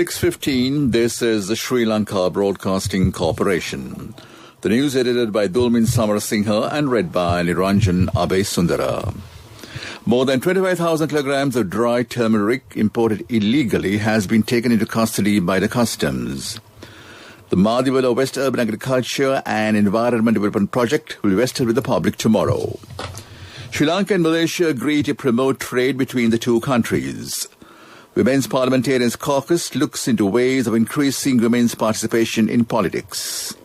6:15, this is the Sri Lanka Broadcasting Corporation. The news edited by Dulmin Samarasinghe and read by Niranjan Abesundara. More than 25,000 kilograms of dry turmeric imported illegally has been taken into custody by the customs. The Madiwala West Urban Agriculture and Environment Development Project will be vested with the public tomorrow. Sri Lanka and Malaysia agreed to promote trade between the two countries. Women's Parliamentarians Caucus looks into ways of increasing women's participation in politics.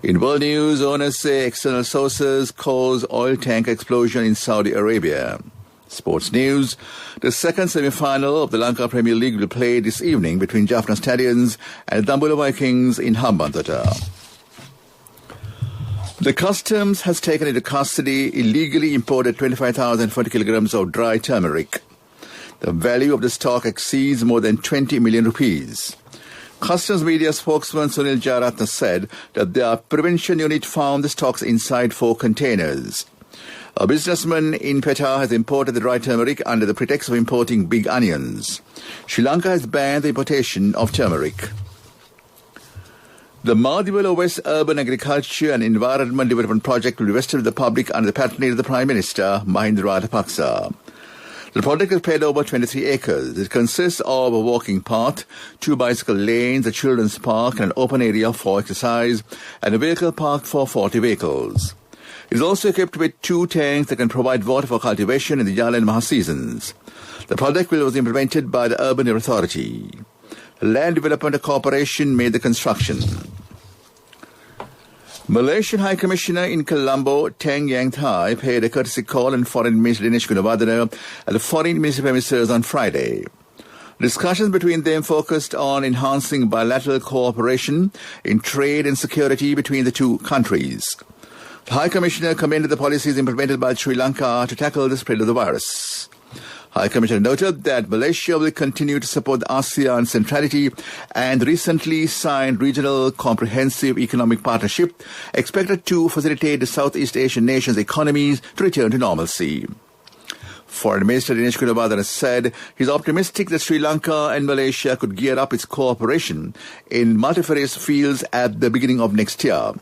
In world news, owners say external sources cause oil tanker explosion in Saudi Arabia. Sports news, the second semi-final of the Lanka Premier League will play this evening between Jaffna Stallions and Dambulla Vikings in Hambantota. The customs has taken into custody illegally imported 25,040 kilograms of dry turmeric. The value of the stock exceeds more than 20 million rupees. Customs media spokesman Sunil Jayaratna said that their prevention unit found the stocks inside 4 containers. A businessman in Petah has imported the dry turmeric under the pretext of importing big onions. Sri Lanka has banned the importation of turmeric. The Madiwala West Urban Agriculture and Environment Development Project will be vested with the public under the patronage of the Prime Minister, Mahinda Rajapaksa. The project is spread over 23 acres. It consists of a walking path, 2 bicycle lanes, a children's park, and an open area for exercise, and a vehicle park for 40 vehicles. It is also equipped with 2 tanks that can provide water for cultivation in the Yala and Maha seasons. The project was implemented by the Urban Authority. The Land Development Corporation made the construction. Malaysian High Commissioner in Colombo, Tang Yang Thai, paid a courtesy call on Foreign Minister Dinesh Gunawardena at the Foreign Ministry premises on Friday. Discussions between them focused on enhancing bilateral cooperation in trade and security between the two countries. The High Commissioner commended the policies implemented by Sri Lanka to tackle the spread of the virus. High Commissioner noted that Malaysia will continue to support the ASEAN centrality and recently signed Regional Comprehensive Economic Partnership expected to facilitate the Southeast Asian nations' economies to return to normalcy. Foreign Minister Dinesh Gunawardena said he is optimistic that Sri Lanka and Malaysia could gear up its cooperation in multifarious fields at the beginning of next year.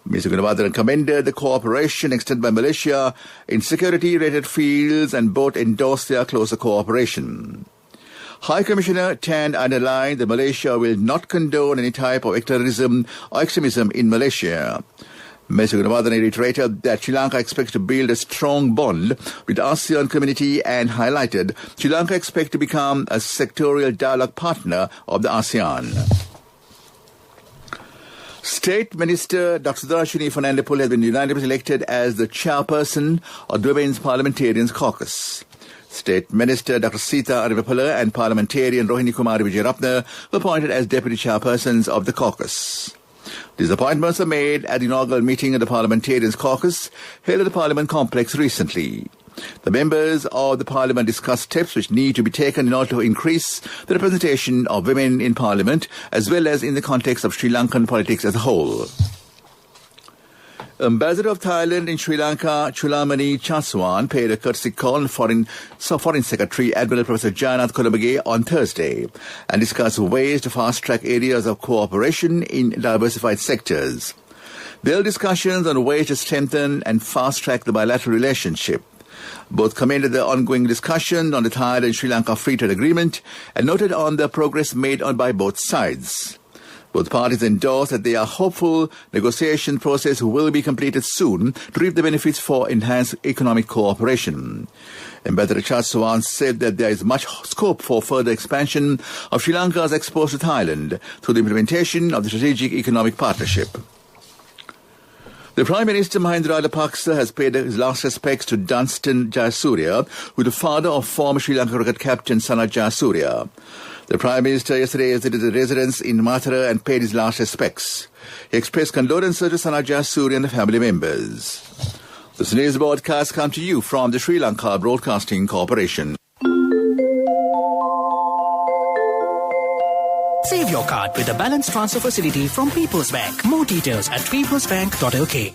Mr. Gunawardena commended the cooperation extended by Malaysia in security-related fields and both endorsed their closer cooperation. High Commissioner Tan underlined that Malaysia will not condone any type of terrorism or extremism in Malaysia. Mr. Gunawardena reiterated that Sri Lanka expects to build a strong bond with the ASEAN community and highlighted Sri Lanka expects to become a sectorial dialogue partner of the ASEAN. State Minister Dr. Sudarshini Fernandepul has been unanimously elected as the chairperson of the Women's Parliamentarians Caucus. State Minister Dr. Sita Arivapala and Parliamentarian Rohini Kumari Vijayarapna were appointed as deputy chairpersons of the caucus. These appointments were made at the inaugural meeting of the Parliamentarians Caucus held at the Parliament complex recently. The members of the Parliament discussed steps which need to be taken in order to increase the representation of women in Parliament as well as in the context of Sri Lankan politics as a whole. Ambassador of Thailand in Sri Lanka, Chulamani Chaswan, paid a courtesy call on Foreign Secretary Admiral Professor Jayanath Kolabage on Thursday and discussed ways to fast-track areas of cooperation in diversified sectors. There are discussions on ways to strengthen and fast-track the bilateral relationship. Both commended the ongoing discussion on the Thailand and Sri Lanka Free Trade Agreement and noted on the progress made on by both sides. Both parties endorsed that they are hopeful negotiation process will be completed soon to reap the benefits for enhanced economic cooperation. Ambassador Chaswan said that there is much scope for further expansion of Sri Lanka's exports to Thailand through the implementation of the Strategic Economic Partnership. The Prime Minister Mahinda Rajapaksa has paid his last respects to Dunstan Jayasuriya, who is the father of former Sri Lanka cricket captain Sanath Jayasuriya. The Prime Minister yesterday visited the residence in Mathura and paid his last respects. He expressed condolences to Sanath Jayasuriya and the family members. This news broadcast comes to you from the Sri Lanka Broadcasting Corporation. Save your card with a balance transfer facility from People's Bank. More details at peoplesbank.lk.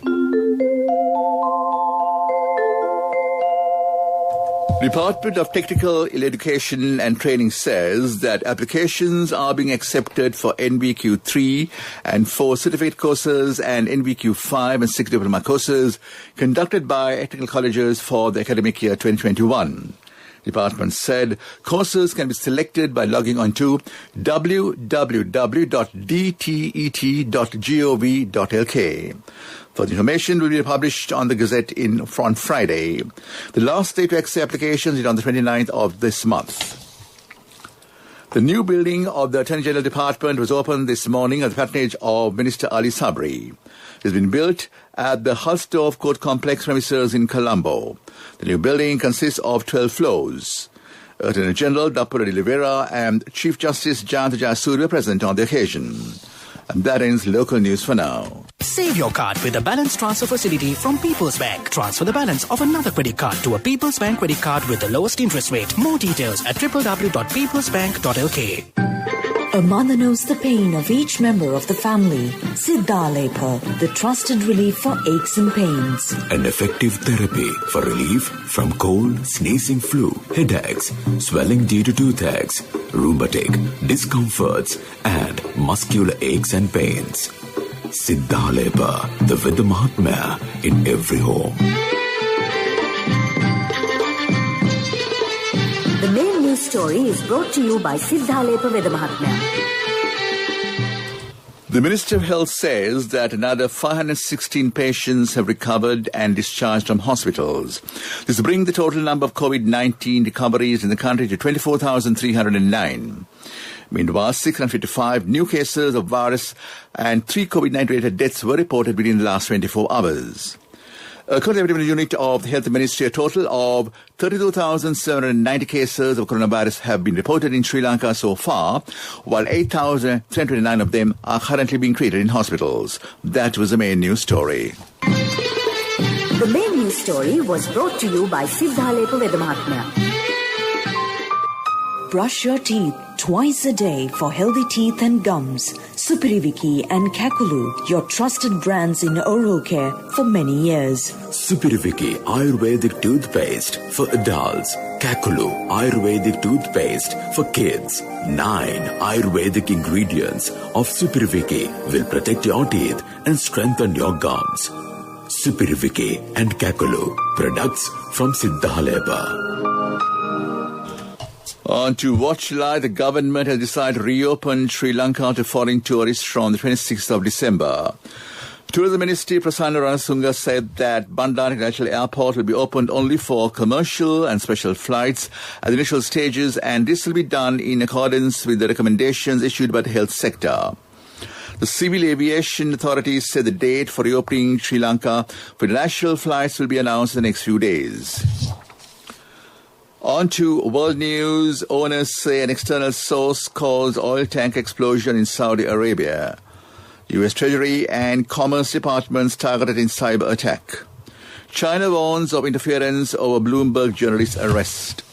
Department of Technical Education and Training says that applications are being accepted for NVQ 3 and 4 certificate courses and NVQ 5 and 6 diploma courses conducted by technical colleges for the academic year 2021. The department said courses can be selected by logging on to www.dtet.gov.lk. Further information will be published on the Gazette on Friday. The last day to accept applications is on the 29th of this month. The new building of the Attorney General Department was opened this morning at the patronage of Minister Ali Sabri. It has been built at the Hulsdorf Court Complex premises in Colombo. The new building consists of 12 floors. Attorney General Dapura de Oliveira and Chief Justice Jayanta Jayasuriya were present on the occasion. And that ends local news for now. Save your card with the balance transfer facility from People's Bank. Transfer the balance of another credit card to a People's Bank credit card with the lowest interest rate. More details at www.peoplesbank.lk. A mother knows the pain of each member of the family. Siddhalepa, the trusted relief for aches and pains. An effective therapy for relief from cold, sneezing, flu, headaches, swelling due to toothaches, rheumatic, discomforts, and muscular aches and pains. Siddhalepa, the Vidya Mahatmya in every home. The main news story is brought to you by Siddhalepa Vidya Mahatmya. The Minister of Health says that another 516 patients have recovered and discharged from hospitals. This brings the total number of COVID-19 recoveries in the country to 24,309. Meanwhile, 655 new cases of virus and 3 COVID-19 related deaths were reported within the last 24 hours. According to the unit of the Health Ministry, a total of 32,790 cases of coronavirus have been reported in Sri Lanka so far, while 8,329 of them are currently being treated in hospitals. That was the main news story. The main news story was brought to you by Siddhalepa Vidya Mahatmya. Brush your teeth twice a day for healthy teeth and gums. Supiriviki and Kakulu, your trusted brands in oral care for many years. Supiriviki Ayurvedic toothpaste for adults. Kakulu Ayurvedic toothpaste for kids. 9 Ayurvedic ingredients of Supiriviki will protect your teeth and strengthen your gums. Supiriviki and Kakulu, products from Siddhalepa. On to Watch Live, the government has decided to reopen Sri Lanka to foreign tourists from the 26th of December. Tourism Minister Prasanna Ranasunga said that Bandar International Airport will be opened only for commercial and special flights at the initial stages, and this will be done in accordance with the recommendations issued by the health sector. The Civil Aviation Authorities said the date for reopening Sri Lanka for international flights will be announced in the next few days. On to world news. Owners say an external source caused oil tank explosion in Saudi Arabia. U.S. Treasury and Commerce Departments targeted in cyber attack. China warns of interference over Bloomberg journalist arrest.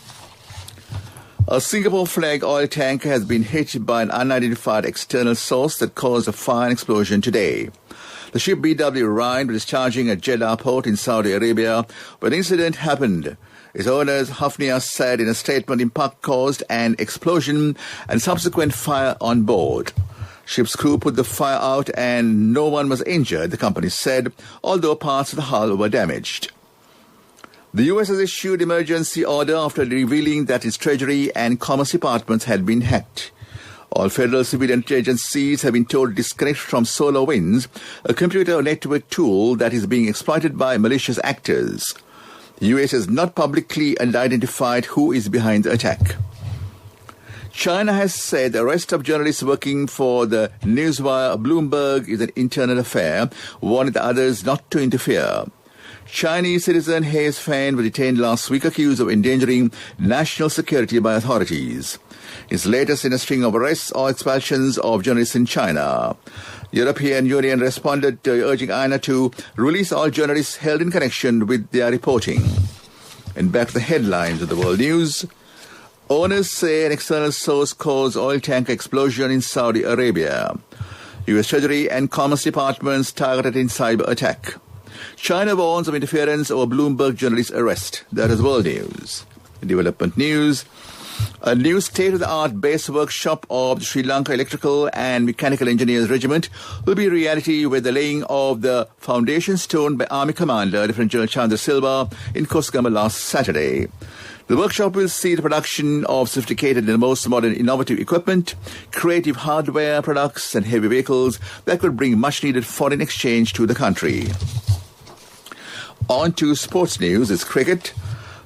A Singapore flag oil tanker has been hit by an unidentified external source that caused a fire and explosion today. The ship BW Rhine was discharging at Jeddah port in Saudi Arabia when the incident happened. Its owners, Hafnia, said in a statement impact caused an explosion and subsequent fire on board. Ship's crew put the fire out and no one was injured, the company said, although parts of the hull were damaged. The U.S. has issued emergency order after revealing that its Treasury and Commerce departments had been hacked. All federal civilian agencies have been told to disconnect from SolarWinds, a computer network tool that is being exploited by malicious actors. The U.S. has not publicly identified who is behind the attack. China has said the arrest of journalists working for the newswire Bloomberg is an internal affair, warning the others not to interfere. Chinese citizen He Fan was detained last week accused of endangering national security by authorities. It's latest in a string of arrests or expulsions of journalists in China. European Union responded to urging China to release all journalists held in connection with their reporting. And back to the headlines of the world news. Owners say an external source caused oil tanker explosion in Saudi Arabia. U.S. Treasury and Commerce departments targeted in cyber attack. China warns of interference over Bloomberg journalist arrest. That is world news. Development news. A new state-of-the-art base workshop of the Sri Lanka Electrical and Mechanical Engineers Regiment will be a reality with the laying of the foundation stone by Army Commander Lieutenant General Chandra Silva in Kosgama last Saturday. The workshop will see the production of sophisticated and most modern innovative equipment, creative hardware products and heavy vehicles that could bring much-needed foreign exchange to the country. On to sports news, it's cricket.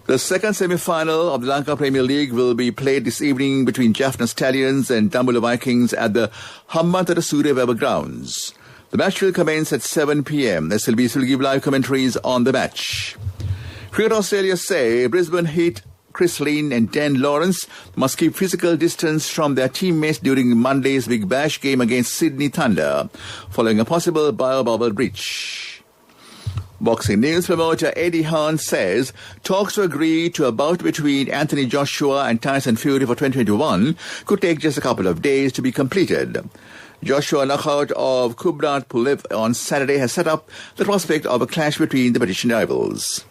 The second semi-final of the Lanka Premier League will be played this evening between Jaffna Stallions and Dambulla Vikings at the Hambantota Surya Weber grounds. The match will commence at 7 p.m. SLBC will give live commentaries on the match. Cricket Australia say Brisbane Heat Chris Lynn and Dan Lawrence must keep physical distance from their teammates during Monday's Big Bash game against Sydney Thunder, following a possible bio-bubble breach. Boxing news promoter Eddie Hearn says talks to agree to a bout between Anthony Joshua and Tyson Fury for 2021 could take just a couple of days to be completed. Joshua knockout of Kubrat Pulev on Saturday has set up the prospect of a clash between the British rivals.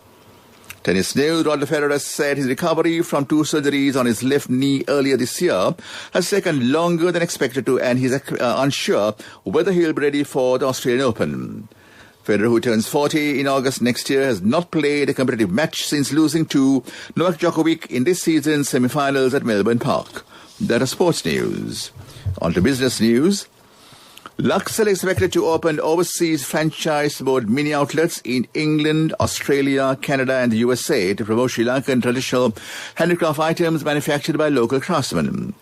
Tennis news. Roger Federer said his recovery from 2 surgeries on his left knee earlier this year has taken longer than expected and he's unsure whether he'll be ready for the Australian Open. Federer, who turns 40 in August next year, has not played a competitive match since losing to Novak Djokovic in this season's semi-finals at Melbourne Park. That is sports news. On to business news. Luxel is expected to open overseas franchise-mode mini outlets in England, Australia, Canada and the USA to promote Sri Lankan traditional handicraft items manufactured by local craftsmen.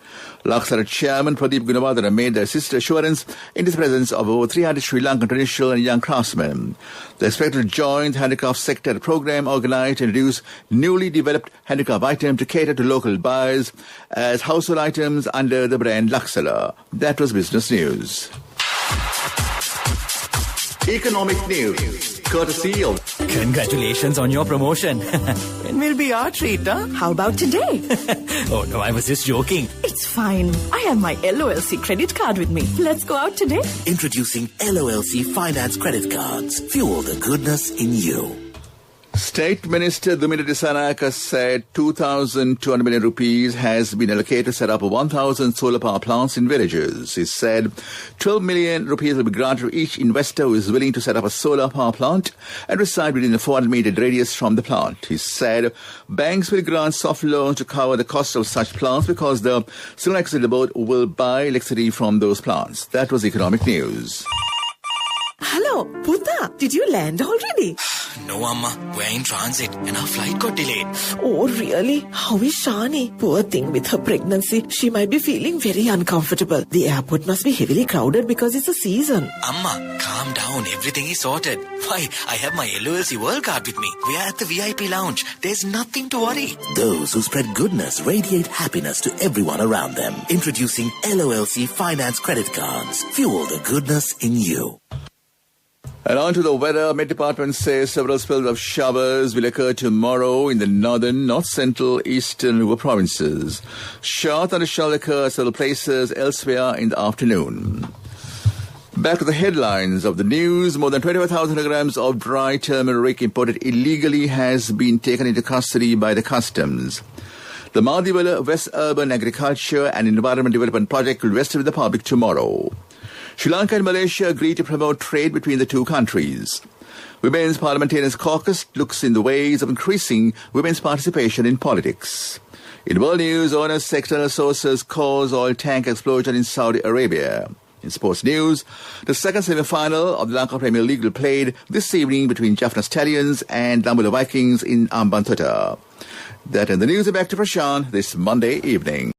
Luxel chairman Pradeep Gunawardena made the assist assurance in the presence of over 300 Sri Lankan traditional and young craftsmen. They expect to join the handicraft sector program organized and introduce newly developed handicraft items to cater to local buyers as household items under the brand Luxel. That was business news. Economic news, courtesy of... Congratulations on your promotion. It will be our treat, huh? How about today? Oh no, I was just joking. It's fine. I have my LOLC credit card with me. Let's go out today. Introducing LOLC Finance Credit Cards. Fuel the goodness in you. State Minister Dumita Dissanayake said 2,200 million rupees has been allocated to set up 1,000 solar power plants in villages. He said 12 million rupees will be granted to each investor who is willing to set up a solar power plant and reside within a 400-meter radius from the plant. He said banks will grant soft loans to cover the cost of such plants because the Sri Lanka Electricity Board will buy electricity from those plants. That was economic news. Hello, Puta. Did you land already? No, Amma. We're in transit and our flight got delayed. Oh, really? How is Shani? Poor thing with her pregnancy. She might be feeling very uncomfortable. The airport must be heavily crowded because it's a season. Amma, calm down. Everything is sorted. Why, I have my LOLC World Card with me. We are at the VIP lounge. There's nothing to worry. Those who spread goodness radiate happiness to everyone around them. Introducing LOLC Finance Credit Cards. Fuel the goodness in you. And on to the weather. Met Department says several spells of showers will occur tomorrow in the northern, north central, eastern river provinces. Short thunderstorms occur at several places elsewhere in the afternoon. Back to the headlines of the news. More than 25,000 kilograms of dry turmeric imported illegally has been taken into custody by the customs. The Madhiwala West Urban Agriculture and Environment Development Project will rest with the public tomorrow. Sri Lanka and Malaysia agreed to promote trade between the two countries. Women's Parliamentarians Caucus looks in the ways of increasing women's participation in politics. In world news, honest external sources cause oil tank explosion in Saudi Arabia. In sports news, the second semi-final of the Lanka Premier League will be played this evening between Jaffna Stallions and Dambulla Vikings in Hambantota. That and the news are back to Prashant this Monday evening.